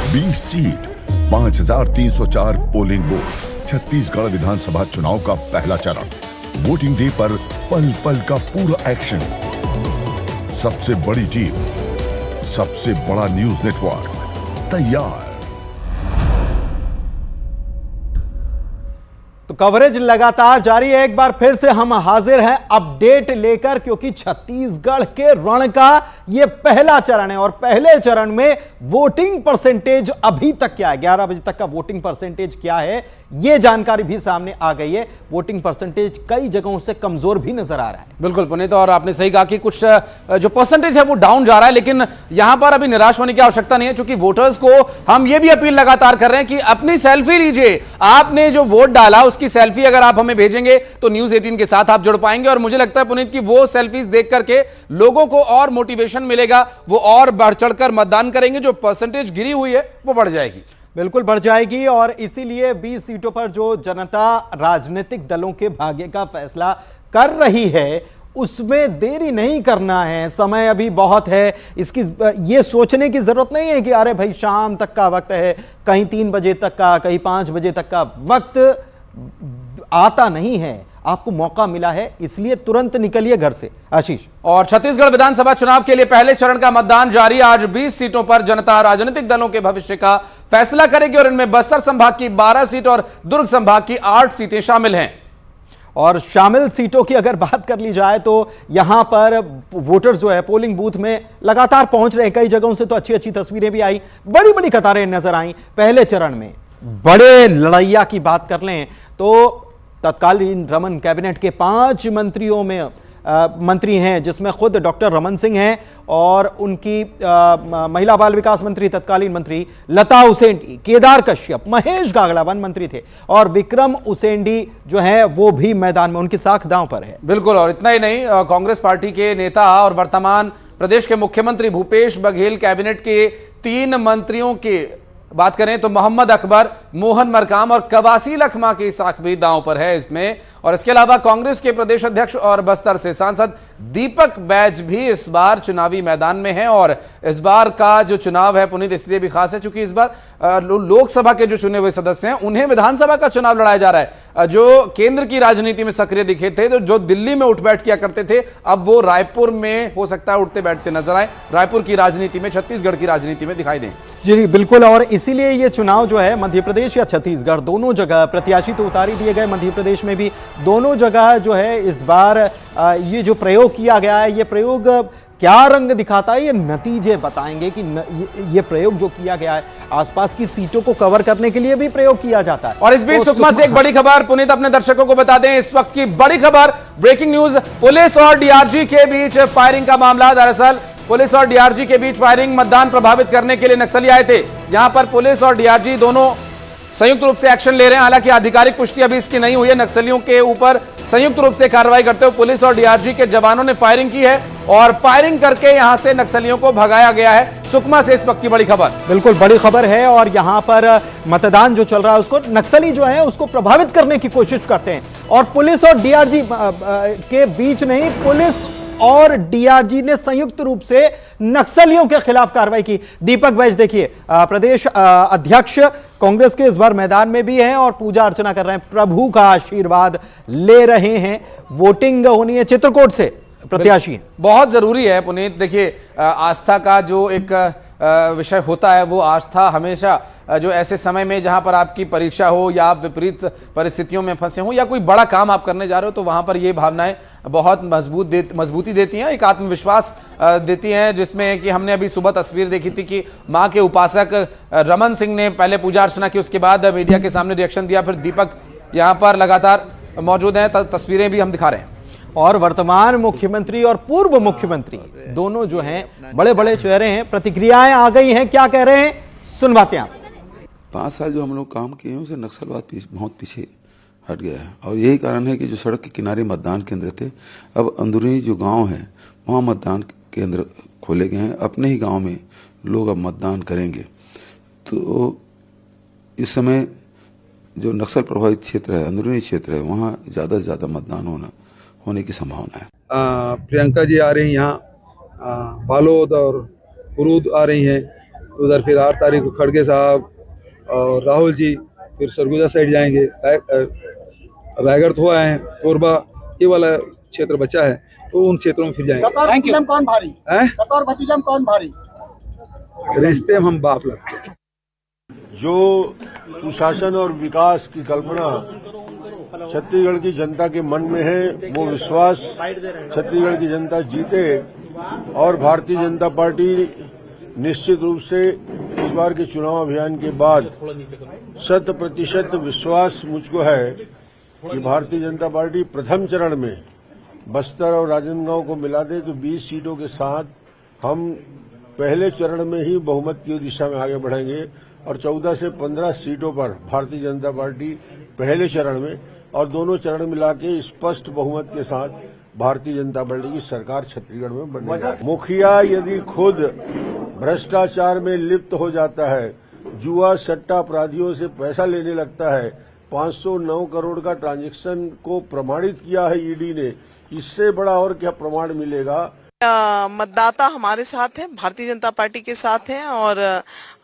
20 seat, 5304 polling booth. Chhattisgarh विधानसभा चुनाव का पहला चरण। वोटिंग डे पर पल पल का पूरा एक्शन। सबसे बड़ी टीम, सबसे बड़ा न्यूज नेटवर्क तैयार। तो कवरेज लगातार जारी है। एक बार फिर से हम हाजिर हैं अपडेट लेकर, क्योंकि छत्तीसगढ़ के रण का यह पहला चरण है और पहले चरण में वोटिंग परसेंटेज अभी तक क्या है, 11 बजे तक का वोटिंग परसेंटेज क्या है, यह जानकारी भी सामने आ गई है। वोटिंग परसेंटेज कई जगहों से कमजोर भी नजर आ रहा है। बिल्कुल पुनीत, और आपने सही कहा कि कुछ जो परसेंटेज है वो डाउन जा रहा है, लेकिन यहां पर अभी निराश होने की आवश्यकता नहीं है, क्योंकि वोटर्स को हम ये भी अपील लगातार कर रहे हैं कि अपनी सेल्फी लीजिए। आपने जो वोट डाला उसकी सेल्फी अगर आप हमें भेजेंगे तो न्यूज 18 के साथ आप जुड़ पाएंगे। और मुझे लगता है पुनीत कि वो सेल्फीज देख करके लोगों को और मोटिवेशन मिलेगा, वो और बढ़ चढ़कर मतदान करेंगे। जो परसेंटेज गिरी हुई है वो बढ़ जाएगी, बिल्कुल बढ़ जाएगी। और इसीलिए 20 सीटों पर जो जनता राजनीतिक दलों के भाग्य का फैसला कर रही है उसमें देरी नहीं करना है। समय अभी बहुत है, इसकी ये सोचने की जरूरत नहीं है कि अरे भाई शाम तक का वक्त है, कहीं 3 बजे तक का, कहीं 5 बजे तक का वक्त आता नहीं है। आपको मौका मिला है, इसलिए तुरंत निकलिए घर से। आशीष। और छत्तीसगढ़ विधानसभा चुनाव के लिए पहले चरण का मतदान जारी। आज 20 सीटों पर जनता राजनीतिक दलों के भविष्य का फैसला करेगी और इनमें बस्तर संभाग की 12 सीट और दुर्ग संभाग की 8 सीटें शामिल हैं। और शामिल सीटों की अगर बात कर ली जाए तो यहां पर वोटर्स जो है पोलिंग बूथ में लगातार पहुंच रहे हैं। कई जगहों से तो अच्छी अच्छी तस्वीरें भी आई, बड़ी बड़ी कतारें नजर आई पहले चरण में। बड़े लड़ैया की बात कर लें तो तत्कालीन रमन कैबिनेट के 5 मंत्रियों में मंत्री हैं, जिसमें खुद डॉक्टर रमन सिंह हैं और उनकी महिला बाल विकास मंत्री तत्कालीन मंत्री लता उसेंडी, केदार कश्यप, महेश गागड़ा वन मंत्री थे और विक्रम उसेंडी जो है वो भी मैदान में, उनकी साख दांव पर है। बिल्कुल, और इतना ही नहीं, कांग्रेस पार्टी के नेता और वर्तमान प्रदेश के मुख्यमंत्री भूपेश बघेल कैबिनेट के 3 मंत्रियों के बात करें तो मोहम्मद अकबर, मोहन मरकाम और कवासी लखमा की साख भी दांव पर है इसमें। और इसके अलावा कांग्रेस के प्रदेश अध्यक्ष और बस्तर से सांसद दीपक बैज भी इस बार चुनावी मैदान में हैं। और इस बार का जो चुनाव है पुनीत इसलिए भी खास है क्योंकि इस बार लोकसभा के जो चुने हुए सदस्य हैं उन्हें विधानसभा का चुनाव लड़ाया जा रहा है। जो केंद्र की राजनीति में सक्रिय दिखे थे, तो जो दिल्ली में उठ बैठ किया करते थे, अब वो रायपुर में हो सकता है उठते बैठते नजर आए, रायपुर की राजनीति में, छत्तीसगढ़ की राजनीति में दिखाई दें। जी बिल्कुल, और इसीलिए ये चुनाव जो है मध्य प्रदेश या छत्तीसगढ़ दोनों जगह प्रत्याशी तो उतार ही दिए गए, मध्य प्रदेश में भी दोनों जगह जो है इस बार ये जो प्रयोग किया गया है, ये प्रयोग क्या रंग दिखाता है ये नतीजे बताएंगे कि ये प्रयोग जो किया गया है आसपास की सीटों को कवर करने के लिए भी प्रयोग किया जाता है। और इस बीच सुकमा से एक बड़ी खबर पुनीत अपने दर्शकों को बता दें, इस वक्त की बड़ी खबर, ब्रेकिंग न्यूज, पुलिस और डीआरजी के बीच फायरिंग का मामला। दरअसल पुलिस और डीआरजी के बीच फायरिंग, मतदान प्रभावित करने के लिए नक्सली आए थे, जहां पर पुलिस और डीआरजी दोनों संयुक्त रूप से एक्शन ले रहे हैं। हालांकि आधिकारिक पुष्टि अभी इसकी नहीं हुई है। नक्सलियों के ऊपर संयुक्त रूप से कार्रवाई करते हुए पुलिस और डीआरजी के जवानों ने फायरिंग की है और फायरिंग करके यहां से नक्सलियों को भगाया गया है। सुकमा से इस वक्त की बड़ी खबर। बिल्कुल बड़ी खबर है, और यहां पर मतदान जो चल रहा है उसको नक्सली जो है उसको प्रभावित करने की कोशिश करते हैं और पुलिस और डीआरजी के बीच नहीं, पुलिस और डीआरजी ने संयुक्त रूप से नक्सलियों के खिलाफ कार्रवाई की। दीपक बैज देखिए, प्रदेश अध्यक्ष कांग्रेस के इस बार मैदान में भी हैं और पूजा अर्चना कर रहे हैं, प्रभु का आशीर्वाद ले रहे हैं। वोटिंग होनी है, चित्रकूट से प्रत्याशी हैं। बहुत जरूरी है पुनीत। देखिए, आस्था का जो एक विषय होता है, वो आस्था हमेशा जो ऐसे समय में जहां पर आपकी परीक्षा हो या आप विपरीत परिस्थितियों में फंसे हो या कोई बड़ा काम आप करने जा रहे हो, तो वहां पर ये भावनाएं बहुत मजबूती देती हैं, एक आत्मविश्वास देती हैं। जिसमें कि हमने अभी सुबह तस्वीर देखी थी कि मां के उपासक रमन सिंह ने पहले पूजा अर्चना की, उसके बाद मीडिया के सामने रिएक्शन दिया। फिर दीपक यहां पर लगातार मौजूद हैं, तस्वीरें भी हम दिखा रहे हैं। और वर्तमान मुख्यमंत्री और पूर्व मुख्यमंत्री दोनों जो हैं बड़े बड़े चेहरे हैं, प्रतिक्रियाएं आ गई हैं, क्या कह रहे हैं सुनवाते हैं। 5 साल जो हम लोग काम किए हैं उसे नक्सलवाद बहुत पीछे हट गया है और यही कारण है कि जो सड़क के किनारे मतदान केंद्र थे, अब अंदरूनी जो गांव है वहां मतदान केंद्र खोले गए हैं। अपने ही गांव में लोग अब मतदान करेंगे। तो इस समय जो नक्सल प्रभावित क्षेत्र है, अंदरूनी क्षेत्र है, वहाँ ज़्यादा से ज़्यादा मतदान होने की संभावना है। प्रियंका जी आ रही हैं यहाँ, बालोद और कुरूद आ रही हैं तो उधर फिर 8 तारीख को खड़गे साहब और राहुल जी फिर सरगुजा साइड जाएंगे। रायगढ़ तो आए हैं, कोरबा ये वाला क्षेत्र बचा है, तो उन क्षेत्रों में फिर जाएंगे। कौन भारी है? कतौर भतीजा में कौन भारी? रिश्ते में हम बाप लगते हैं। जो सुशासन और विकास की कल्पना छत्तीसगढ़ की जनता के मन में है, वो विश्वास छत्तीसगढ़ की जनता जीते और भारतीय जनता पार्टी निश्चित रूप से इस बार के चुनाव अभियान के बाद 100% विश्वास मुझको है कि भारतीय जनता पार्टी प्रथम चरण में बस्तर और राजनांदगांव को मिला दे तो 20 सीटों के साथ हम पहले चरण में ही बहुमत की दिशा में आगे बढ़ेंगे और 14 से 15 सीटों पर भारतीय जनता पार्टी पहले चरण में और दोनों चरण मिला के स्पष्ट बहुमत के साथ भारतीय जनता पार्टी की सरकार छत्तीसगढ़ में बनेगी। मुखिया यदि खुद भ्रष्टाचार में लिप्त हो जाता है, जुआ सट्टा अपराधियों से पैसा लेने लगता है, 509 करोड़ का ट्रांजैक्शन को प्रमाणित किया है ईडी ने, इससे बड़ा और क्या प्रमाण मिलेगा। मतदाता हमारे साथ है, भारतीय जनता पार्टी के साथ है और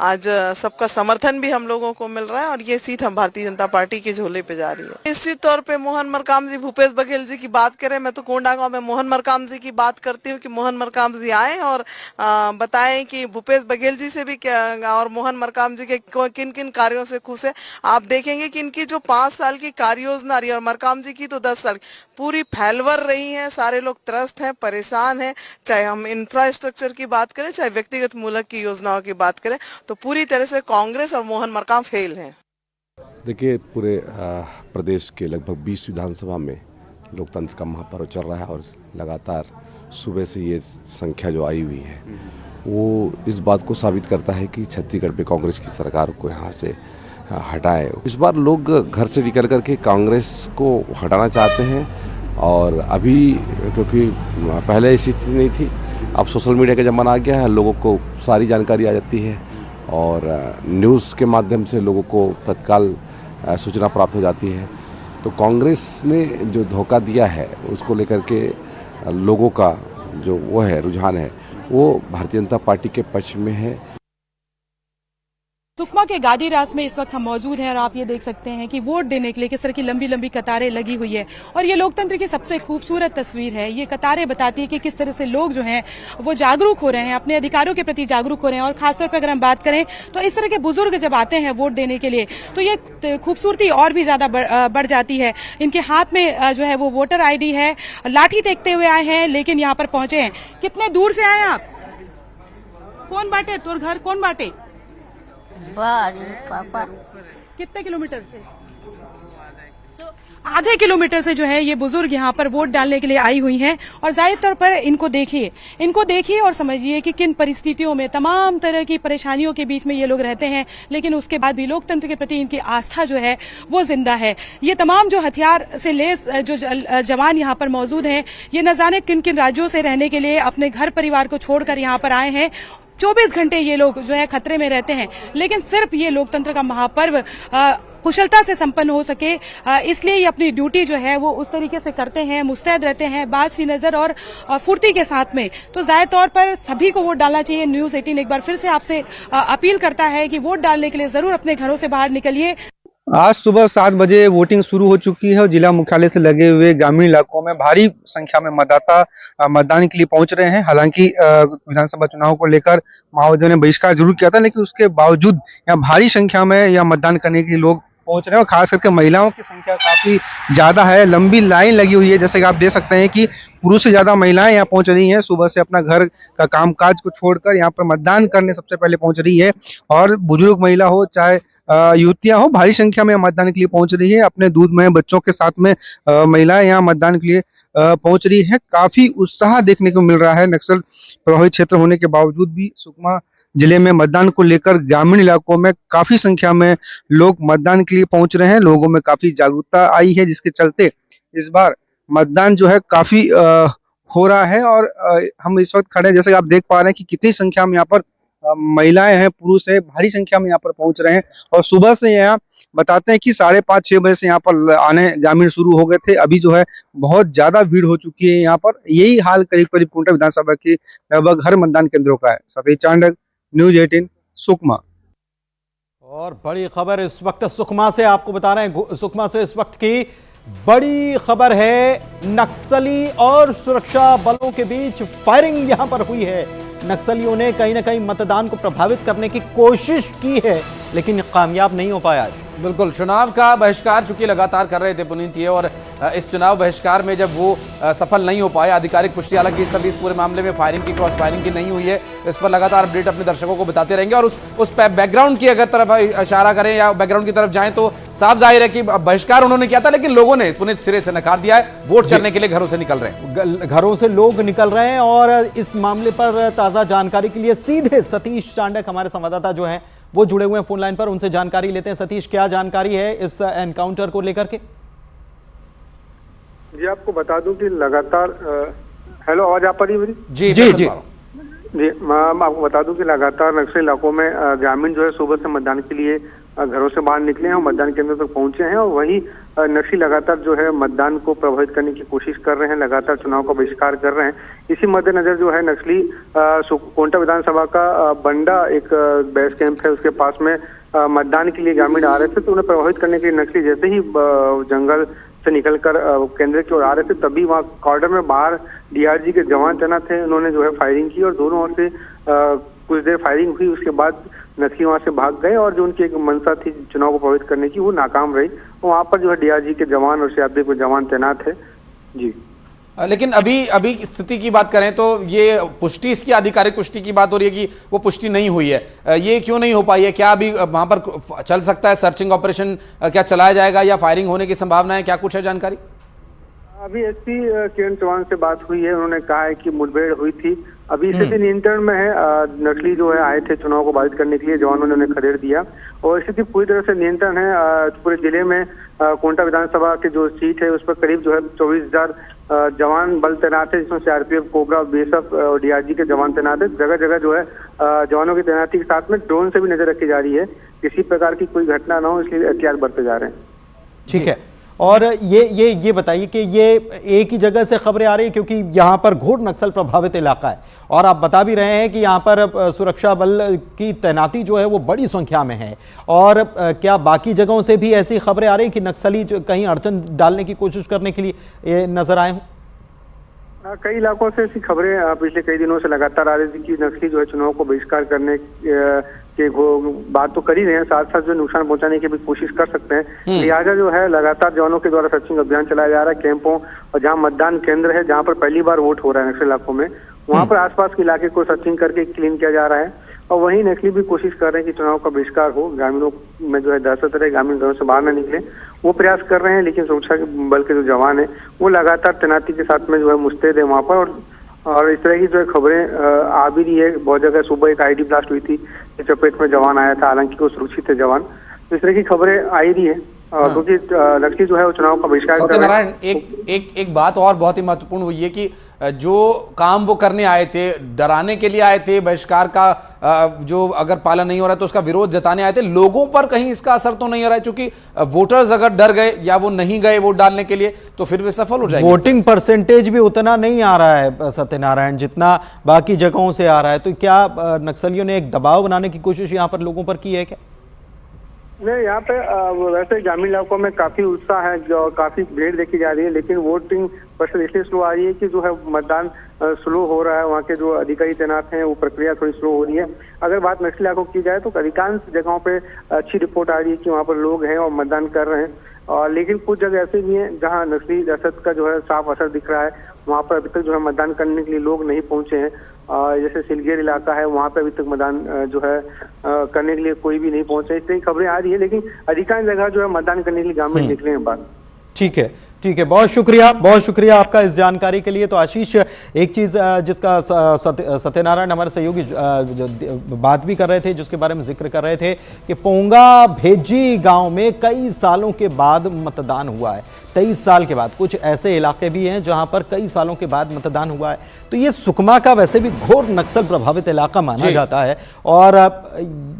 आज सबका समर्थन भी हम लोगों को मिल रहा है और ये सीट हम भारतीय जनता पार्टी के झोले पे जा रही है। निश्चित तौर पे मोहन मरकाम जी, भूपेश बघेल जी की बात करें, मैं तो कोंडागांव में मोहन मरकाम जी की बात करती हूँ कि मोहन मरकाम जी आए और बताएं कि भूपेश बघेल जी से भी क्या और मोहन मरकाम जी के किन किन कार्यों से खुश है। आप देखेंगे कि इनकी जो 5 साल की कार्य योजना रही और मरकाम जी की तो 10 साल पूरी फैलवर रही है। सारे लोग त्रस्त हैं, परेशान हैं, चाहे हम इंफ्रास्ट्रक्चर की बात करें चाहे व्यक्तिगत मूलक की योजनाओं की बात करें, तो पूरी तरह से कांग्रेस और मोहन मरकाम फेल हैं। देखिए, पूरे प्रदेश के लगभग 20 विधानसभा में लोकतंत्र का महापर्व चल रहा है और लगातार सुबह से ये संख्या जो आई हुई है वो इस बात को साबित करता है कि छत्तीसगढ़ पे कांग्रेस की सरकार को यहाँ से हटाए। इस बार लोग घर से निकल करके कांग्रेस को हटाना चाहते हैं और अभी क्योंकि पहले ऐसी स्थिति नहीं थी, अब सोशल मीडिया का ज़माना आ गया है, लोगों को सारी जानकारी आ जाती है और न्यूज़ के माध्यम से लोगों को तत्काल सूचना प्राप्त हो जाती है। तो कांग्रेस ने जो धोखा दिया है उसको लेकर के लोगों का जो वो है रुझान है वो भारतीय जनता पार्टी के पक्ष में है। सुकमा के गादीरास में इस वक्त हम मौजूद हैं और आप ये देख सकते हैं कि वोट देने के लिए किस तरह की लंबी लंबी कतारें लगी हुई है और ये लोकतंत्र की सबसे खूबसूरत तस्वीर है। ये कतारें बताती है कि किस तरह से लोग जो हैं वो जागरूक हो रहे हैं, अपने अधिकारों के प्रति जागरूक हो रहे हैं। और खासतौर पर अगर हम बात करें तो इस तरह के बुजुर्ग जब आते हैं वोट देने के लिए तो ये खूबसूरती और भी ज्यादा बढ़ जाती है। इनके हाथ में जो है वो वोटर ID है, लाठी टेकते हुए आए हैं लेकिन यहाँ पर पहुंचे हैं। कितने दूर से आए आप? कौन बांटे तोर घर? कौन बांटे? पापा। कितने किलोमीटर से? आधे किलोमीटर से जो है ये बुजुर्ग यहाँ पर वोट डालने के लिए आई हुई हैं और जाहिर तौर पर इनको देखिए और समझिए कि किन परिस्थितियों में, तमाम तरह की परेशानियों के बीच में ये लोग रहते हैं, लेकिन उसके बाद भी लोकतंत्र के प्रति इनकी आस्था जो है वो जिंदा है। ये तमाम जो हथियार से लेस जो जवान यहाँ पर मौजूद हैं, ये न जाने किन किन राज्यों से रहने के लिए अपने घर परिवार को छोड़कर यहाँ पर आए हैं। 24 घंटे ये लोग जो है खतरे में रहते हैं, लेकिन सिर्फ ये लोकतंत्र का महापर्व कुशलता से संपन्न हो सके इसलिए ये अपनी ड्यूटी जो है वो उस तरीके से करते हैं, मुस्तैद रहते हैं, बासी नजर और फुर्ती के साथ में। तो जाहिर तौर पर सभी को वोट डालना चाहिए। न्यूज़ 18 एक बार फिर से आपसे अपील करता है कि वोट डालने के लिए जरूर अपने घरों से बाहर निकलिए। आज सुबह 7 बजे वोटिंग शुरू हो चुकी है और जिला मुख्यालय से लगे हुए ग्रामीण इलाकों में भारी संख्या में मतदाता मतदान के लिए पहुंच रहे हैं। हालांकि विधानसभा चुनाव को लेकर माओवादियों ने बहिष्कार जरूर किया था, लेकिन उसके बावजूद यहाँ भारी संख्या में यहाँ मतदान करने के लिए लोग पहुंच रहे हैं और खास करके महिलाओं की संख्या काफी ज्यादा है। लंबी लाइन लगी हुई है, जैसे कि आप देख सकते हैं कि पुरुष से ज्यादा महिलाएं यहाँ पहुंच रही हैं। सुबह से अपना घर का कामकाज को छोड़कर यहाँ पर मतदान करने सबसे पहले पहुंच रही है और बुजुर्ग महिला हो चाहे युवतियां हो, भारी संख्या में मतदान के लिए पहुंच रही है। अपने दूध में बच्चों के साथ में महिलाएं यहाँ मतदान के लिए पहुंच रही है। काफी उत्साह देखने को मिल रहा है। नक्सल प्रभावित क्षेत्र होने के बावजूद भी सुकमा जिले में मतदान को लेकर ग्रामीण इलाकों में काफी संख्या में लोग मतदान के लिए पहुंच रहे हैं। लोगों में काफी जागरूकता आई है, जिसके चलते इस बार मतदान जो है काफी हो रहा है। और हम इस वक्त खड़े हैं, जैसे आप देख पा रहे हैं कि कितनी संख्या में यहाँ पर महिलाएं हैं, पुरुष है, भारी संख्या में यहाँ पर पहुंच रहे हैं। और सुबह से यहाँ बताते हैं कि 5:30-6 बजे से यहाँ पर आने ग्रामीण शुरू हो गए थे। अभी जो है बहुत ज्यादा भीड़ हो चुकी है यहाँ पर। यही हाल करीब करीब कुंटा विधानसभा के लगभग हर मतदान केंद्रों का है। सतीश चांडक, न्यूज़ 18, सुकमा। और बड़ी खबर इस वक्त सुकमा से आपको बता रहे हैं, सुकमा से इस वक्त की बड़ी खबर है। नक्सली और सुरक्षा बलों के बीच फायरिंग यहां पर हुई है। नक्सलियों ने कहीं ना कहीं मतदान को प्रभावित करने की कोशिश की है, लेकिन कामयाब नहीं हो पाया। बिल्कुल, चुनाव का बहिष्कार चूंकि लगातार कर रहे थे पुनीत ये, और इस चुनाव बहिष्कार में जब वो सफल नहीं हो पाए, आधिकारिक पुष्टि हालांकि इस पूरे मामले में फायरिंग की, क्रॉस फायरिंग की नहीं हुई है। इस पर लगातार अपडेट अपने दर्शकों को बताते रहेंगे। और उस बैकग्राउंड की अगर तरफ इशारा करें या बैकग्राउंड की तरफ जाएं तो साफ जाहिर है कि बहिष्कार उन्होंने किया था, लेकिन लोगों ने पुनीत सिरे से नकार दिया है। वोट करने के लिए घरों से निकल रहे हैं, घरों से लोग निकल रहे हैं। और इस मामले पर ताजा जानकारी के लिए सीधे सतीश चांडक हमारे संवाददाता जो हैं वो जुड़े हुए हैं फोन लाइन पर, उनसे जानकारी लेते हैं। सतीश, क्या जानकारी है इस एनकाउंटर को लेकर के? जी, आपको बता दूं कि लगातार हेलो, आवाज आ पा रही है मेरी? जी जी जी जी, मैं आपको बता दूं कि लगातार नक्सली इलाकों में ग्रामीण जो है सुबह से मतदान के लिए घरों से बाहर निकले हैं और मतदान केंद्र तक पहुंचे हैं। और वहीं नक्सली लगातार जो है मतदान को प्रभावित करने की कोशिश कर रहे हैं, लगातार चुनाव का बहिष्कार कर रहे हैं। इसी मद्देनजर जो है नक्सली कोंटा विधानसभा का बंडा एक बेस कैंप है, उसके पास में मतदान के लिए ग्रामीण आ रहे थे। तो उन्हें प्रभावित करने के लिए नक्सली जैसे ही जंगल से निकलकर केंद्र की ओर आ रहे थे, तभी वहाँ कॉर्डर में बाहर डीआरजी के जवान तैनात थे। उन्होंने जो है फायरिंग की और दोनों ओर से कुछ देर फायरिंग हुई। उसके बाद नक्सली वहां से भाग गए और जो उनकी एक मंशा थी चुनाव को प्रभावित करने की, वो नाकाम रही। वहां पर जो है डीआरजी के जवान और सीआरपीएफ के जवान तैनात है। जी, लेकिन अभी स्थिति की बात करें तो ये पुष्टि, इसकी आधिकारिक पुष्टि की बात हो रही है कि वो पुष्टि नहीं हुई है। ये क्यों नहीं हो पाई है? क्या अभी वहां पर चल सकता है सर्चिंग ऑपरेशन, क्या चलाया जाएगा या फायरिंग होने की संभावना है? क्या कुछ है जानकारी? अभी एसपी किरण चौहान से बात हुई है, उन्होंने कहा है कि मुठभेड़ हुई थी। अभी स्थिति नियंत्रण में है। नक्सली जो है आए थे चुनाव को बाधित करने के लिए, जवानों ने उन्हें खदेड़ दिया और स्थिति पूरी तरह से नियंत्रण है। पूरे जिले में कोंटा विधानसभा की जो सीट है उस पर करीब जो है 24,000 जवान बल तैनात है, जिसमें सीआरपीएफ, कोबरा, बीएसएफ और डीआरजी के जवान तैनात है। जगह जगह जो है जवानों की तैनाती के साथ में ड्रोन से भी नजर रखी जा रही है, किसी प्रकार की कोई घटना ना हो, इसलिए एहतियात बरते जा रहे हैं। ठीक है। और ये बताइए कि ये एक ही जगह से खबरें आ रही है, क्योंकि यहाँ पर घोर नक्सल प्रभावित इलाका है और आप बता भी रहे हैं कि यहाँ पर सुरक्षा बल की तैनाती जो है वो बड़ी संख्या में है। और क्या बाकी जगहों से भी ऐसी खबरें आ रही हैं कि नक्सली जो कहीं अड़चन डालने की कोशिश करने के लिए नजर आए हों? कई इलाकों से ऐसी खबरें पिछले कई दिनों से लगातार आ रही थी कि नक्सली जो है चुनाव को बहिष्कार करने के बात तो कर ही रहे हैं, साथ साथ जो नुकसान पहुंचाने की भी कोशिश कर सकते हैं। लिहाजा जो है लगातार जवानों के द्वारा सर्चिंग अभियान चलाया जा रहा है कैंपों और जहां मतदान केंद्र है, जहां पर पहली बार वोट हो रहा है नक्सल इलाकों में, वहां पर आसपास के इलाके को सर्चिंग करके क्लीन किया जा रहा है। और वहीं नक्सली भी कोशिश कर रहे हैं कि चुनाव का बहिष्कार हो, ग्रामीणों में जो है दहशत रहे, ग्रामीण घरों से बाहर न निकले, वो प्रयास कर रहे हैं। लेकिन सुरक्षा बल के जो जवान है वो लगातार तैनाती के साथ में जो है मुस्तैद है वहाँ पर। और इस तरह की जो है खबरें आ भी रही है। बहुत जगह सुबह एक आईडी ब्लास्ट हुई थी, चपेट में जवान आया था, हालांकि वो सुरक्षित थे जवान। तो इस तरह की खबरें आ ही रही है क्योंकि नक्सली जो है वो चुनाव का बहिष्कार कर रहे हैं। एक बात और बहुत ही महत्वपूर्ण हुई है कि जो काम वो करने आए थे, डराने के लिए आए थे, बहिष्कार का जो अगर पालन नहीं हो रहा है तो उसका विरोध जताने आए थे, लोगों पर कहीं इसका असर तो नहीं हो रहा है? क्योंकि वोटर्स अगर डर गए या वो नहीं गए वोट डालने के लिए तो फिर वे सफल हो जाएंगे। वोटिंग परसेंटेज भी उतना नहीं आ रहा है सत्यनारायण, जितना बाकी जगहों से आ रहा है। तो क्या नक्सलियों ने एक दबाव बनाने की कोशिश यहाँ पर लोगों पर की है क्या? नहीं, यहाँ पे वैसे ग्रामीण इलाकों में काफी उत्साह है, जो काफी भीड़ देखी जा रही है, लेकिन वोटिंग परसेंट इसलिए स्लो आ रही है कि जो है मतदान स्लो हो रहा है। वहाँ के जो अधिकारी तैनात हैं वो प्रक्रिया थोड़ी स्लो हो रही है। अगर बात नक्सली इलाकों की जाए तो अधिकांश जगहों पे अच्छी रिपोर्ट आ रही है कि वहाँ पर लोग हैं और मतदान कर रहे हैं। और लेकिन कुछ जगह ऐसे भी हैं जहाँ नक्सली दहशत का जो है साफ असर दिख रहा है, वहाँ पर अभी तक जो है मतदान करने के लिए लोग नहीं पहुंचे हैं। जैसे सिलगेर इलाका है, वहाँ पे अभी तक मतदान जो है करने के लिए कोई भी नहीं पहुंचा। इस तरह की खबरें आ रही है, लेकिन अधिकांश जगह जो है मतदान करने के लिए ग्रामीण निकले हैं बात। ठीक है, ठीक है, बहुत शुक्रिया आपका इस जानकारी के लिए। तो आशीष, एक चीज़ जिसका सत्यनारायण हमारे सहयोगी बात भी कर रहे थे, जिसके बारे में जिक्र कर रहे थे कि पोंगा भेजी गांव में कई सालों के बाद मतदान हुआ है। 23 साल के बाद। कुछ ऐसे इलाके भी हैं जहां पर कई सालों के बाद मतदान हुआ है। तो ये सुकमा का वैसे भी घोर नक्सल प्रभावित इलाका माना जाता है। और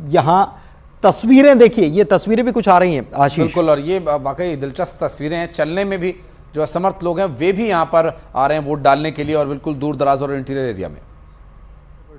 यहाँ तस्वीरें देखिए, ये तस्वीरें भी कुछ आ रही हैं आशीष। बिल्कुल, और ये वाकई दिलचस्प तस्वीरें हैं। चलने में भी जो असमर्थ लोग हैं वे भी यहाँ पर आ रहे हैं वोट डालने के लिए, और बिल्कुल दूर दराज और इंटीरियर एरिया में।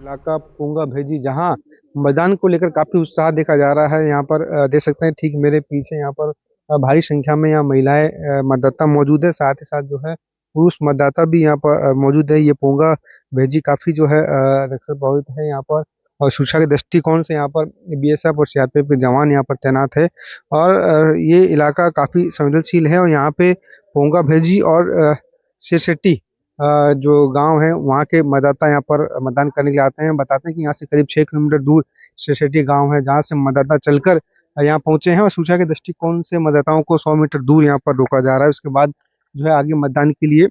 इलाका पोंगा भेजी, जहां मतदान को लेकर काफी उत्साह देखा जा रहा है। यहाँ पर देख सकते हैं, ठीक मेरे पीछे यहाँ पर भारी संख्या में यहाँ महिलाएं मतदाता मौजूद है, साथ ही साथ जो है पुरुष मतदाता भी यहाँ पर मौजूद है। ये पोंगा भेजी काफी जो है नक्सल प्रभावित है यहाँ पर, और सुरक्षा के दृष्टिकोण से यहाँ पर बीएसएफ और सीआरपीएफ के जवान यहाँ पर तैनात है, और ये इलाका काफी संवेदनशील है। और यहाँ पे पोंगा भेजी और सिरसेट्टी जो गांव है वहाँ के मतदाता यहाँ पर मतदान करने के लिए आते हैं। बताते हैं कि यहाँ से करीब 6 किलोमीटर दूर सिरसेट्टी गांव है, जहाँ से मतदाता चलकर यहाँ पहुंचे हैं, और सूचना के दृष्टिकोण से मतदाताओं को 100 मीटर दूर यहाँ पर रोका जा रहा है। उसके बाद जो है आगे मतदान के लिए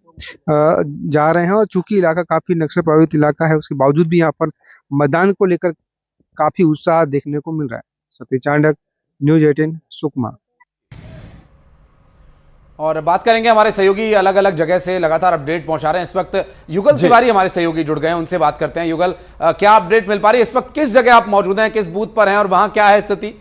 जा रहे हैं। और चूंकि इलाका काफी नक्सल प्रभावित इलाका है, उसके बावजूद भी यहाँ पर मतदान को लेकर काफी उत्साह देखने को मिल रहा है। सतीश चांडक, न्यूज़ 18, सुकमा। और बात करेंगे हमारे सहयोगी अलग अलग जगह से लगातार अपडेट पहुंचा रहे हैं। इस वक्त युगल तिवारी हमारे सहयोगी जुड़ गए हैं, उनसे बात करते हैं। युगल, क्या अपडेट मिल पा रही है इस वक्त? किस जगह आप मौजूद हैं, किस बूथ पर हैं और वहां क्या है स्थिति?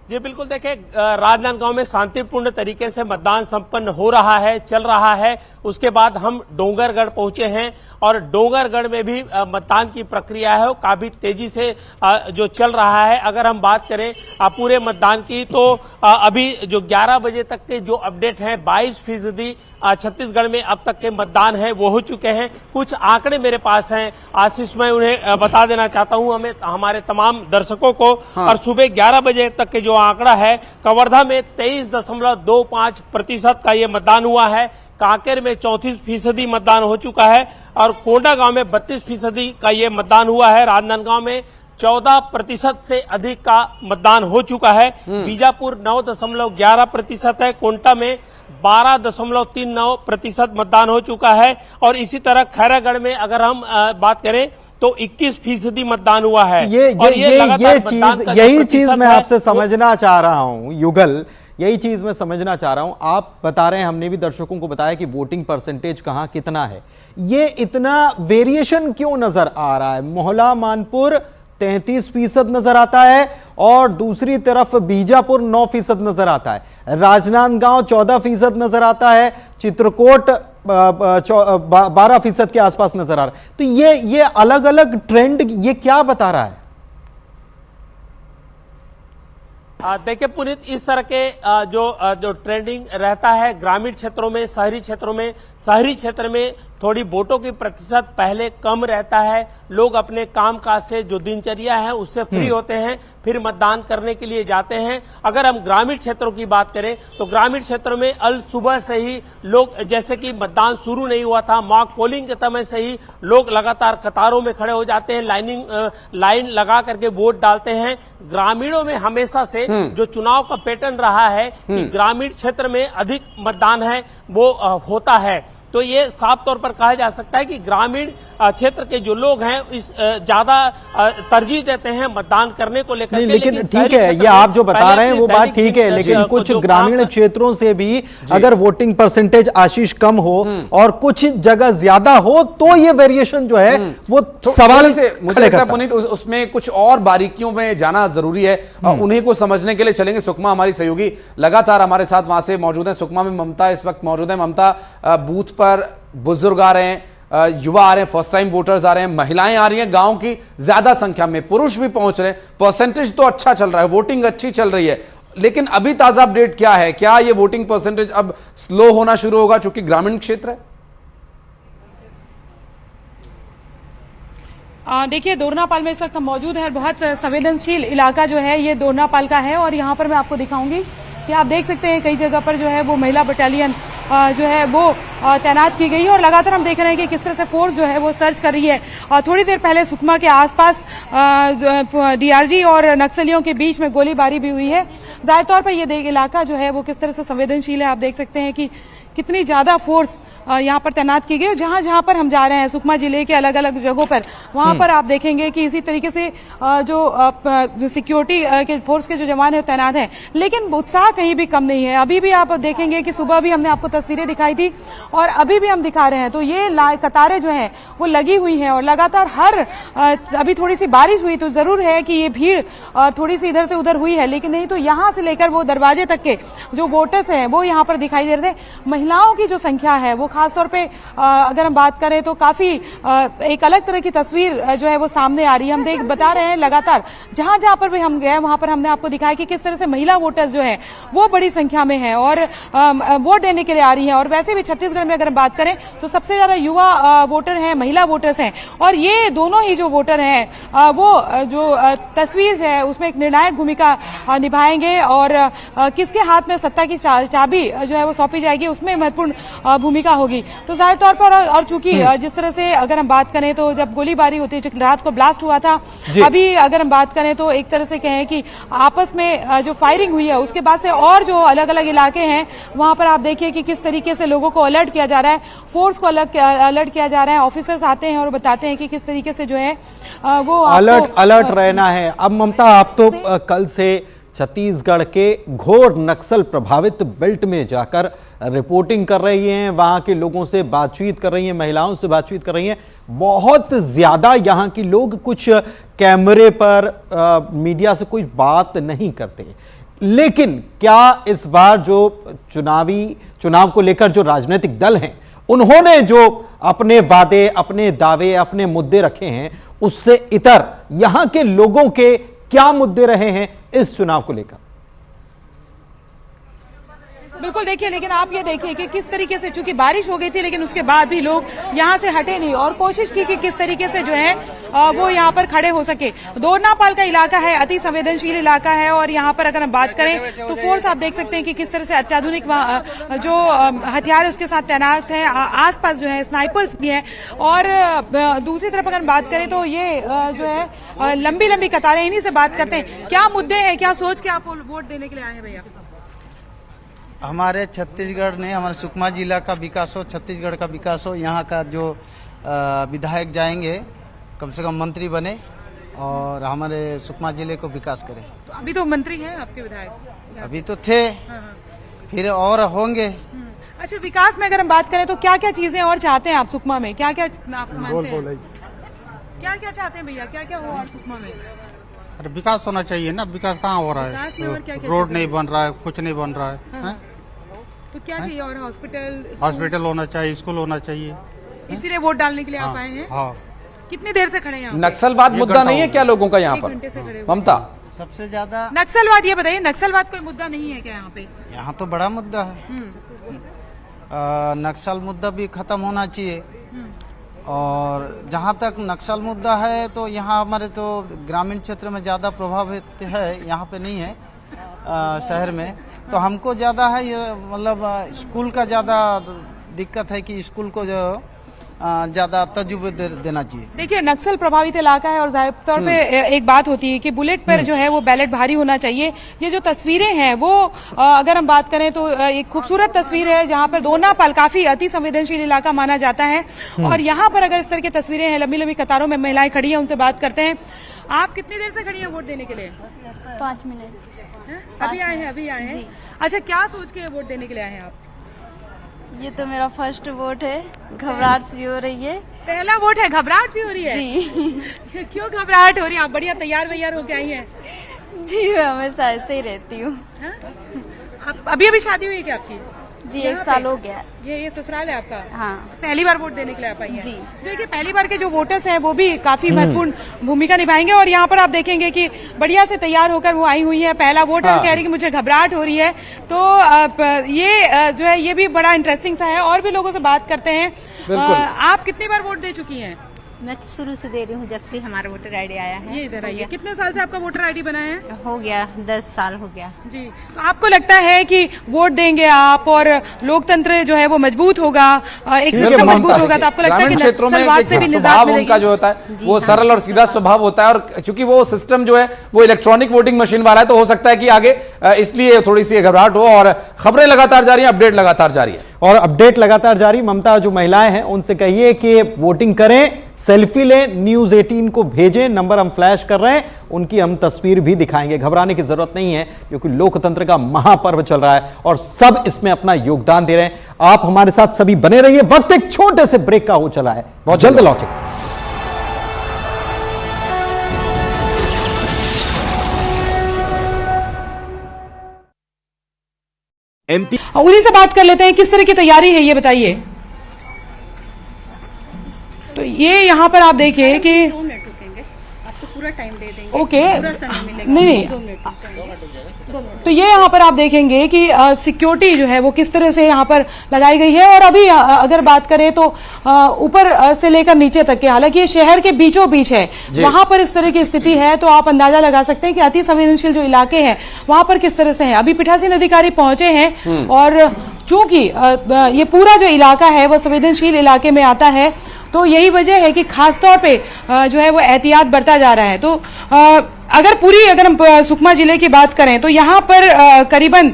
जी बिल्कुल, देखिए राजनांदगांव में शांतिपूर्ण तरीके से मतदान संपन्न हो रहा है, चल रहा है। उसके बाद हम डोंगरगढ़ पहुंचे हैं, और डोंगरगढ़ में भी मतदान की प्रक्रिया है वो काफी तेजी से जो चल रहा है। अगर हम बात करें पूरे मतदान की, तो अभी जो 11 बजे तक के जो अपडेट हैं 22% छत्तीसगढ़ में अब तक के मतदान है वो हो चुके हैं। कुछ आंकड़े मेरे पास हैं आशीष, मैं उन्हें बता देना चाहता हूं हमें, हमारे तमाम दर्शकों को। और सुबह 11 बजे तक के जो आंकड़ा है, कवर्धा में 23.25% का ये मतदान हुआ है, कांकेर में 34% मतदान हो चुका है, और कोंडागांव में 32% का ये मतदान हुआ है। राजनांदगांव में 14% से अधिक का मतदान हो चुका है। बीजापुर 9.11% है, कोंटा में 12.39% मतदान हो चुका है, और इसी तरह खैरागढ़ में अगर हम बात करें तो 21% मतदान हुआ है। यही चीज मैं आपसे समझना चाह रहा हूं युगल, यही चीज मैं समझना चाह रहा हूं। आप बता रहे हैं, हमने भी दर्शकों को बताया कि वोटिंग परसेंटेज कहां कितना है, ये इतना वेरिएशन क्यों नजर आ रहा है? मोहला मानपुर 33% नजर आता है, और दूसरी तरफ बीजापुर 9% नजर आता है, राजनांदगांव 14% नजर आता है, चित्रकोट 12% के आसपास नजर आ रहा है। तो ये अलग अलग ट्रेंड ये क्या बता रहा है? देखिए पुनीत, इस तरह के जो ट्रेंडिंग रहता है ग्रामीण क्षेत्रों में, शहरी क्षेत्रों में, शहरी क्षेत्र में थोड़ी वोटों की प्रतिशत पहले कम रहता है। लोग अपने कामकाज से जो दिनचर्या है उससे फ्री होते हैं, फिर मतदान करने के लिए जाते हैं। अगर हम ग्रामीण क्षेत्रों की बात करें तो ग्रामीण क्षेत्रों में अल सुबह से ही लोग, जैसे कि मतदान शुरू नहीं हुआ था, मॉक पोलिंग के समय से ही लोग लगातार कतारों में खड़े हो जाते हैं, लाइन लगा करके वोट डालते हैं। ग्रामीणों में हमेशा से जो चुनाव का पैटर्न रहा है कि ग्रामीण क्षेत्र में अधिक मतदान है वो होता है। तो ये साफ तौर पर कहा जा सकता है कि ग्रामीण क्षेत्र के जो लोग हैं इस ज्यादा तरजीह देते हैं मतदान करने को लेकर। लेकिन ठीक है, ये आप जो बता रहे हैं वो बात ठीक है, लेकिन कुछ ग्रामीण क्षेत्रों से भी अगर वोटिंग परसेंटेज आशीष कम हो और कुछ जगह ज्यादा हो तो ये वेरिएशन जो है वो सवाल से मुझे लगता है पुनीत उसमें कुछ और बारीकियों में जाना जरूरी है, उन्हीं को समझने के लिए चलेंगे। सुकमा हमारी सहयोगी लगातार हमारे साथ वहां से मौजूद है। सुकमा में ममता इस वक्त मौजूद है। ममता, बूथ पर बुजुर्ग आ रहे हैं, युवा आ रहे हैं, फर्स्ट टाइम वोटर्स आ रहे हैं, महिलाएं आ रही हैं, गांव की ज्यादा संख्या में पुरुष भी पहुंच रहे हैं, परसेंटेज तो अच्छा चल रहा है, वोटिंग अच्छी चल रही है, लेकिन अभी ताजा अपडेट क्या है? क्या ये वोटिंग परसेंटेज अब स्लो होना शुरू होगा चूंकि ग्रामीण क्षेत्र है? देखिए, दोरनापाल में इस वक्त हम मौजूद हैं। बहुत संवेदनशील इलाका जो है ये दोरनापाल का है, और यहाँ पर मैं आपको दिखाऊंगी कि आप देख सकते हैं कई जगह पर जो है वो महिला बटालियन जो है वो तैनात की गई है, और लगातार हम देख रहे हैं कि किस तरह से फोर्स जो है वो सर्च कर रही है। थोड़ी देर पहले सुकमा के आसपास डीआरजी और नक्सलियों के बीच में गोलीबारी भी हुई है। जाहिर तौर पर ये इलाका जो है वो किस तरह से संवेदनशील है, आप देख सकते हैं कि कितनी ज्यादा फोर्स यहाँ पर तैनात की गई। जहां जहां पर हम जा रहे हैं सुकमा जिले के अलग अलग जगहों पर, वहां पर आप देखेंगे कि इसी तरीके से जो सिक्योरिटी के फोर्स के जो जवान है तैनात हैं, लेकिन उत्साह कहीं भी कम नहीं है। अभी भी आप देखेंगे कि सुबह भी हमने आपको तस्वीरें दिखाई थी और अभी भी हम दिखा रहे हैं, तो ये कतारें जो हैं वो लगी हुई हैं, और लगातार अभी थोड़ी सी बारिश हुई तो जरूर है कि ये भीड़ थोड़ी सी इधर से उधर हुई है, लेकिन नहीं तो यहाँ से लेकर वो दरवाजे तक के जो वोटर्स हैं वो यहाँ पर दिखाई दे रहे थे। महिलाओं की जो संख्या है वो खासतौर पे अगर हम बात करें तो काफी एक अलग तरह की तस्वीर जो है वो सामने आ रही है। हम बता रहे हैं लगातार जहां जहां पर भी हम गए वहां पर हमने आपको दिखाया कि किस तरह से महिला वोटर्स जो है वो बड़ी संख्या में है और वोट देने के लिए आ रही है। और वैसे भी छत्तीसगढ़ में अगर हम बात करें तो सबसे ज्यादा युवा वोटर हैं, महिला वोटर्स हैं और ये दोनों ही जो वोटर हैं वो जो तस्वीर है उसमें एक निर्णायक भूमिका निभाएंगे और किसके हाथ में सत्ता की चाबी जो है वो सौंपी जाएगी उसमें महत्वपूर्ण भूमिका होगी। तो जाहिर तौर पर और चूंकि जिस तरह से अगर हम बात करें तो जब गोलीबारी होती है, रात को ब्लास्ट हुआ था, अभी अगर हम बात करें तो एक तरह से कहें कि आपस में जो फायरिंग हुई है उसके बाद से और जो अलग अलग इलाके हैं वहां पर आप देखिए कि किस तरीके से लोगों को अलर्ट किया जा रहा है, फोर्स को अलर्ट किया जा रहा है। ऑफिसर्स आते हैं और बताते हैं कि किस तरीके से जो है वो अलर्ट रहना है। अब ममता, आप तो कल से छत्तीसगढ़ के घोर नक्सल प्रभावित बेल्ट में जाकर रिपोर्टिंग कर रही हैं, वहां के लोगों से बातचीत कर रही हैं, महिलाओं से बातचीत कर रही हैं। बहुत ज्यादा यहां के लोग कुछ कैमरे पर मीडिया से कोई बात नहीं करते, लेकिन क्या इस बार जो चुनाव को लेकर जो राजनीतिक दल हैं उन्होंने जो अपने वादे, अपने दावे, अपने मुद्दे रखे हैं उससे इतर यहां के लोगों के क्या मुद्दे रहे हैं इस चुनाव को लेकर? बिल्कुल देखिए, लेकिन आप ये देखिए कि किस तरीके से चूंकि बारिश हो गई थी लेकिन उसके बाद भी लोग यहाँ से हटे नहीं और कोशिश की कि किस तरीके से जो है वो यहाँ पर खड़े हो सके। दोरनापाल का इलाका है, अति संवेदनशील इलाका है और यहाँ पर अगर हम बात करें तो फोर्स आप देख सकते हैं कि किस तरह से अत्याधुनिक जो हथियार है उसके साथ तैनात है, आसपास जो है स्नाइपर्स भी है। और दूसरी तरफ अगर बात करें तो ये जो है लंबी लंबी कतारें, इन्हीं से बात करते हैं। क्या मुद्दे हैं, क्या सोच के आप वोट देने के लिए आए हैं भैया? हमारे छत्तीसगढ़ ने, हमारे सुकमा जिला का विकास हो, छत्तीसगढ़ का विकास हो, यहाँ का जो विधायक जाएंगे कम से कम मंत्री बने और हमारे सुकमा जिले को विकास करें। तो अभी तो मंत्री हैं आपके विधायक? अभी तो थे, फिर और होंगे। अच्छा, विकास में अगर हम बात करें तो क्या क्या चीजें और चाहते हैं आप सुकमा में? क्या क्या आप मानते हैं? क्या क्या चाहते हैं भैया, क्या क्या हो और सुकमा में? अरे विकास होना चाहिए ना, विकास कहाँ हो रहा है? रोड नहीं बन रहा है, कुछ नहीं बन रहा है। तो क्या चाहिए? और हॉस्पिटल होना चाहिए, स्कूल होना चाहिए। इसीलिए वोट डालने के लिए आप आए हैं? हाँ। कितनी देर से खड़े हैं? नक्सलवाद मुद्दा नहीं है क्या लोगों का यहाँ पर ममता? सबसे ज्यादा नक्सलवाद, ये बताइए, नक्सलवाद कोई मुद्दा नहीं है क्या यहाँ पे? यहाँ तो बड़ा मुद्दा है। नक्सल मुद्दा भी खत्म होना चाहिए। और जहाँ तक नक्सल मुद्दा है तो यहाँ हमारे तो ग्रामीण क्षेत्र में ज़्यादा प्रभावित है, यहाँ पे नहीं है शहर में। तो हमको ज़्यादा है ये, मतलब स्कूल का ज़्यादा दिक्कत है कि स्कूल को जो ज़्यादा तजुर्बे देना चाहिए। देखिए, नक्सल प्रभावित इलाका है और जाहिर तौर पे एक बात होती है कि बुलेट पर जो है वो बैलेट भारी होना चाहिए। ये जो तस्वीरें हैं वो अगर हम बात करें तो एक खूबसूरत तस्वीर है जहां पर दोरनापाल काफी अति संवेदनशील इलाका माना जाता है और यहाँ पर अगर इस तरह की तस्वीरें हैं, लंबी लंबी कतारों में महिलाएं खड़ी हैं, उनसे बात करते हैं। आप कितनी देर से खड़ी हैं वोट देने के लिए? 5 मिनट। अभी आए हैं? अच्छा, क्या सोच के वोट देने के लिए आए हैं आप? ये तो मेरा फर्स्ट वोट है, घबराहट सी हो रही है। पहला वोट है, घबराहट सी हो रही है? जी। क्यों घबराहट हो रही है? आप बढ़िया तैयार होके आई हैं? जी, मैं हमेशा ऐसे ही रहती हूँ। अभी शादी हुई है क्या आपकी? जी, 1 साल हो गया। ये ससुराल है आपका? हाँ। पहली बार वोट देने के लिए आप आई हैं? जी। देखिए, पहली बार के जो वोटर्स हैं वो भी काफी महत्वपूर्ण भूमिका निभाएंगे और यहाँ पर आप देखेंगे कि बढ़िया से तैयार होकर वो आई हुई है। पहला वोट है, कह रही कि मुझे घबराहट हो रही है। तो ये जो है ये भी बड़ा इंटरेस्टिंग सा है। और भी लोगों से बात करते हैं। आप कितनी बार वोट दे चुकी हैं? मैं तो शुरू से दे रही हूँ, जब से हमारा वोटर आईडी आया है। ये इधर आइए। कितने साल से आपका वोटर आईडी बना है? हो गया 10 साल हो गया जी। तो आपको लगता है कि वोट देंगे आप और लोकतंत्र जो है वो मजबूत होगा, एक सिस्टम मजबूत होगा, तो आपको लगता है कि नक्सलवाद से भी निजात मिलेगी? उनका जो होता है वो सरल और सीधा स्वभाव होता है और चूंकि वो सिस्टम जो है वो इलेक्ट्रॉनिक वोटिंग मशीन वाला है तो हो सकता है कि आगे इसलिए थोड़ी सी घबराहट हो। और खबरें लगातार जारी है, अपडेट लगातार जारी है और अपडेट लगातार जारी। ममता, जो महिलाएं हैं उनसे कहिए कि वोटिंग करें, सेल्फी लें, न्यूज़ 18 को भेजें, नंबर हम फ्लैश कर रहे हैं, उनकी हम तस्वीर भी दिखाएंगे। घबराने की जरूरत नहीं है क्योंकि लोकतंत्र का महापर्व चल रहा है और सब इसमें अपना योगदान दे रहे हैं। आप हमारे साथ सभी बने रहिए। वक्त एक छोटे से ब्रेक का हो चला है, बहुत जल्द लौटेंगे। एमपी। उन्हीं से बात कर लेते हैं, किस तरह की तैयारी है ये बताइए। तो ये यहाँ पर आप देखिए कि आपको पूरा टाइम दे देंगे, ओके, पूरा समय मिलेगा, नहीं, 2 मिनट। तो ये यहाँ पर आप देखेंगे कि सिक्योरिटी जो है वो किस तरह से यहाँ पर लगाई गई है। और अभी अगर बात करें तो ऊपर से लेकर नीचे तक के, हालांकि ये शहर के बीचों बीच है, वहां पर इस तरह की स्थिति है, तो आप अंदाजा लगा सकते हैं कि अति संवेदनशील जो इलाके हैं वहां पर किस तरह से है। अभी पीठासीन अधिकारी पहुंचे हैं और चूंकि ये पूरा जो इलाका है वो संवेदनशील इलाके में आता है, तो यही वजह है कि खासतौर पे जो है वो एहतियात बरता जा रहा है। तो अगर हम सुकमा जिले की बात करें तो यहाँ पर करीबन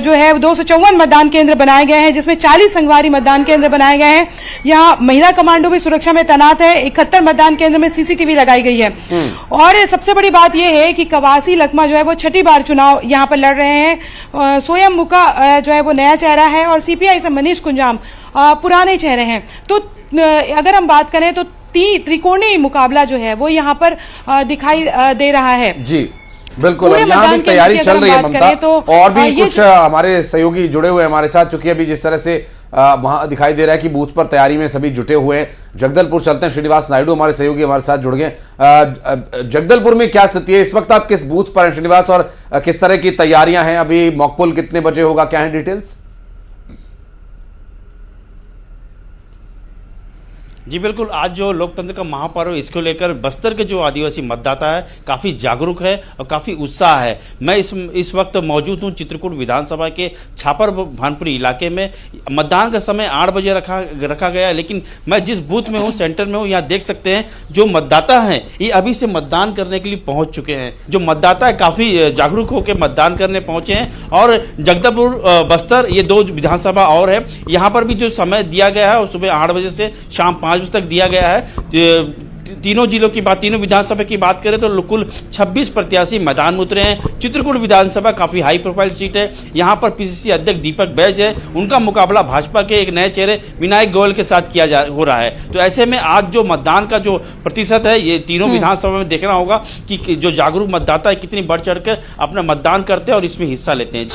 जो है 254 मतदान केंद्र बनाए गए हैं, जिसमें 40 संगवारी मतदान केंद्र बनाए गए हैं। यहाँ महिला कमांडो भी सुरक्षा में तैनात है। 71 मतदान केंद्र में सीसीटीवी लगाई गई है। और सबसे बड़ी बात यह है कि कवासी लकमा जो है वो 6ठी बार चुनाव यहाँ पर लड़ रहे हैं। सोयम मुका जो है वो नया चेहरा है और सीपीआई से मनीष कुंजाम पुराने चेहरे हैं। तो अगर हम बात करें तो त्रिकोणीय मुकाबला जो है वो यहाँ पर दिखाई दे रहा है। जी बिल्कुल, और यहाँ भी तैयारी चल रही है ममता, तो और भी कुछ हमारे सहयोगी जुड़े हुए हैं हमारे साथ, चूंकि अभी जिस तरह से वहां दिखाई दे रहा है कि बूथ पर तैयारी में सभी जुटे हुए हैं। जगदलपुर चलते हैं, श्रीनिवास नायडू हमारे सहयोगी हमारे साथ जुड़ गए। जगदलपुर में क्या स्थिति है इस वक्त, आप किस बूथ पर हैं श्रीनिवास, और किस तरह की तैयारियां हैं? अभी मॉकपोल कितने बजे होगा, क्या है डिटेल्स? जी बिल्कुल, आज जो लोकतंत्र का महापर्व इसको लेकर बस्तर के जो आदिवासी मतदाता है काफ़ी जागरूक है और काफ़ी उत्साह है। मैं इस वक्त मौजूद हूँ चित्रकूट विधानसभा के छापर भानपुरी इलाके में। मतदान का समय 8 बजे रखा गया है, लेकिन मैं जिस बूथ में हूँ, सेंटर में हूँ, यहाँ देख सकते हैं जो मतदाता हैं ये अभी से मतदान करने के लिए पहुँच चुके हैं। जो मतदाता है काफ़ी जागरूक होकर मतदान करने पहुँचे हैं। और जगदलपुर बस्तर ये 2 विधानसभा और है, यहाँ पर भी जो समय दिया गया है वो सुबह 8 बजे से शाम 5 बजे तक दिया गया है। तीनों जिलों की बात, तीनों विधानसभा की बात करें तो कुल 26 प्रत्याशी मैदान में उतरे हैं। चित्रकूट विधानसभा काफी हाई प्रोफाइल सीट है। यहाँ पर पीसीसी अध्यक्ष दीपक बैज है, उनका मुकाबला भाजपा के एक नए चेहरे विनायक गोयल के साथ हो रहा है। तो ऐसे में आज जो मतदान का जो प्रतिशत है ये तीनों विधानसभा में देखना होगा कि जो जागरूक मतदाता है कितनी बढ़ चढ़ कर अपना मतदान करते हैं और इसमें हिस्सा लेते हैं।